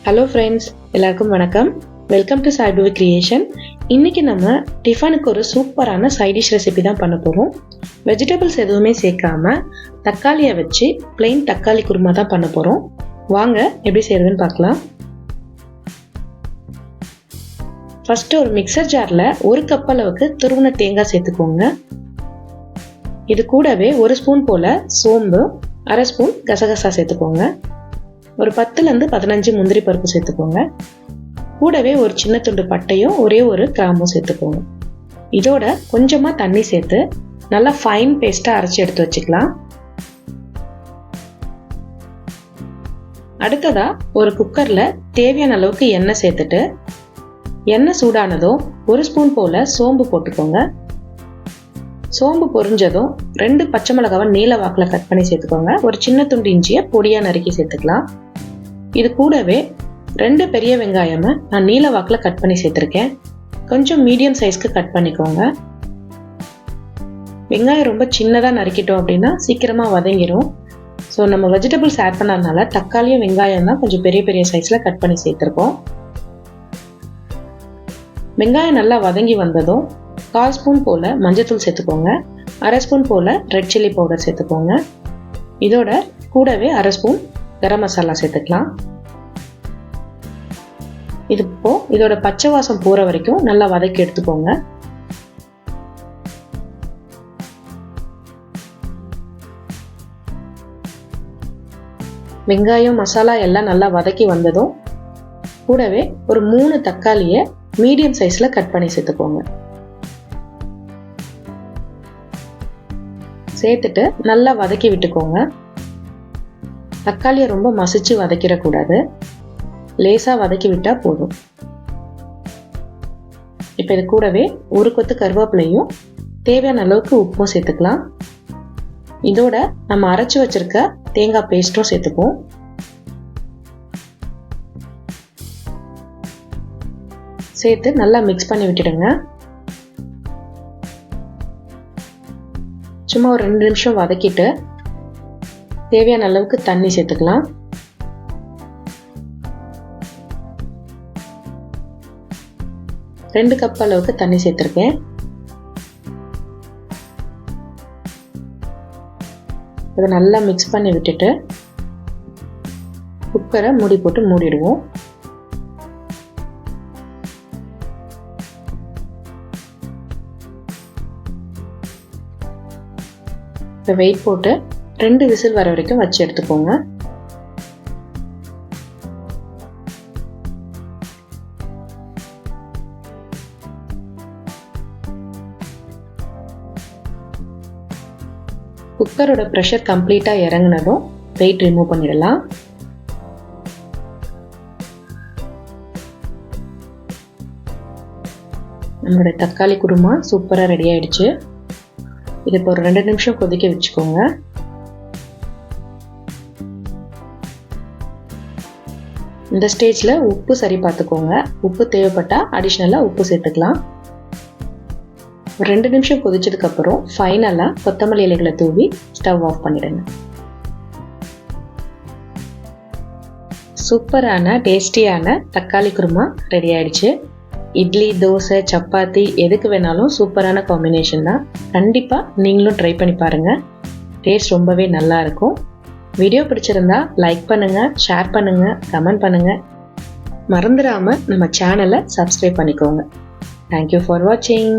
Hello friends, எல்லாருக்கும் வணக்கம். Welcome to Saibhavi creation. இன்றைக்கி நம்ம டிஃபனுக்கு ஒரு சூப்பரான சைட் டிஷ் ரெசிபி தான் பண்ண போகிறோம். வெஜிடபிள்ஸ் எதுவுமே சேர்க்காம தக்காளியை வச்சு பிளெயின் தக்காளி குருமா தான் பண்ண போகிறோம். வாங்க எப்படி செய்கிறதுன்னு பார்க்கலாம். ஃபஸ்ட்டு ஒரு மிக்சர் ஜாரில் 1 கப் அளவுக்கு துருவின தேங்காய் சேர்த்துக்கோங்க. இது கூடவே 1 ஸ்பூன் போல் சோம்பு, 1/2 ஸ்பூன் கசகசா சேர்த்துக்கோங்க. ஒரு 10லேருந்து 15 முந்திரி பருப்பு சேர்த்துக்கோங்க. கூடவே ஒரு சின்ன துண்டு பட்டையும் ஒரே ஒரு கிராம்பும் சேர்த்துக்கோங்க. இதோட கொஞ்சமாக தண்ணி சேர்த்து நல்லா ஃபைன் பேஸ்ட்டாக அரைச்சி எடுத்து வச்சுக்கலாம். அடுத்ததா ஒரு குக்கரில் தேவையான அளவுக்கு எண்ணெய் சேர்த்துட்டு எண்ணெய் சூடானதும் 1 ஸ்பூன் போல் சோம்பு போட்டுக்கோங்க. சோம்பு பொரிஞ்சதும் 2 பச்சை மிளகாவை நீல வாக்கில் கட் பண்ணி சேர்த்துக்கோங்க. ஒரு சின்ன துண்டு இஞ்சியை பொடியாக நறுக்கி சேர்த்துக்கலாம். இது கூடவே 2 பெரிய வெங்காயமை நான் நீல வாக்கில் கட் பண்ணி சேர்த்துருக்கேன். கொஞ்சம் மீடியம் சைஸ்க்கு கட் பண்ணிக்கோங்க. வெங்காயம் ரொம்ப சின்னதாக நறுக்கிட்டோம் அப்படின்னா சீக்கிரமாக வதங்கிடும். ஸோ நம்ம வெஜிடபிள்ஸ் ஆட் பண்ணதுனால தக்காளியும் வெங்காயம் தான் கொஞ்சம் பெரிய பெரிய சைஸில் கட் பண்ணி சேர்த்துருக்கோம். வெங்காயம் நல்லா வதங்கி வந்ததும் 1/4 ஸ்பூன் போல் மஞ்சத்தூள் சேர்த்துக்கோங்க. 1/2 ஸ்பூன் போல் ரெட் சில்லி பவுடர் சேர்த்துக்கோங்க. இதோட கூடவே 1/2 ஸ்பூன் கரம் மசாலா சேர்த்துக்கலாம். இதோட பச்சை வாசம் போகிற வரைக்கும் நல்லா வதக்கி எடுத்துக்கோங்க. வெங்காயம் மசாலா எல்லாம் நல்லா வதக்கி வந்ததும் கூடவே ஒரு 3 தக்காளியை மீடியம் சைஸில் கட் பண்ணி சேர்த்துக்கோங்க. சேர்த்துட்டு நல்லா வதக்கி விட்டுக்கோங்க. தக்காளியை ரொம்ப மசிச்சு வதக்கிடக்கூடாது, லேசாக வதக்கி விட்டால் போதும். இப்போ இது கூடவே 1 கொத்து கருவேப்பிலையும் தேவையான அளவுக்கு உப்பும் சேர்த்துக்கலாம். இதோட நம்ம அரைச்சி வச்சிருக்க தேங்காய் பேஸ்ட்டும் சேர்த்துப்போம். சேர்த்து நல்லா மிக்ஸ் பண்ணி விட்டுடுங்க. சும்மா ஒரு 2 நிமிஷம் வதக்கிட்டு தேவையான அளவுக்கு தண்ணி சேர்த்துக்கலாம். ரெண்டு கப் அளவுக்கு தண்ணி சேர்த்துருக்கேன். இதை நல்லா மிக்ஸ் பண்ணி விட்டுட்டு குக்கரை மூடி போட்டு மூடிடுவோம். இப்போ வெயிட் போட்டு 2 விசில் வர வரைக்கும் வச்சு எடுத்துக்கோங்க. குக்கரோட ப்ரெஷர் கம்ப்ளீட்டாக இறங்கினதும் வெயிட் ரிமூவ் பண்ணிடலாம். நம்மளோட தக்காளி குருமா சூப்பராக ரெடி ஆயிடுச்சு. இது இப்போ ஒரு 2 நிமிஷம் கொதிக்க வச்சுக்கோங்க. இந்த ஸ்டேஜில் உப்பு சரி பார்த்துக்கோங்க. உப்பு தேவைப்பட்டால் அடிஷ்னலாக உப்பு சேர்த்துக்கலாம். ஒரு 2 நிமிஷம் கொதிச்சதுக்கப்புறம் ஃபைனலாக கொத்தமல்லி இலைகளை தூவி ஸ்டவ் ஆஃப் பண்ணிடுங்க. சூப்பரான டேஸ்டியான தக்காளி குருமா ரெடி ஆயிடுச்சு. இட்லி, தோசை, சப்பாத்தி எதுக்கு வேணாலும் சூப்பரான காம்பினேஷன் தான். கண்டிப்பாக நீங்களும் ட்ரை பண்ணி பாருங்கள். டேஸ்ட் ரொம்பவே நல்லா இருக்கும். வீடியோ பிடிச்சிருந்தா லைக் பண்ணுங்கள், ஷேர் பண்ணுங்கள், கமெண்ட் பண்ணுங்கள். மறந்துடாமல் நம்ம சேனலை சப்ஸ்கிரைப் பண்ணிக்கோங்க. தேங்க்யூ ஃபார் வாட்சிங்.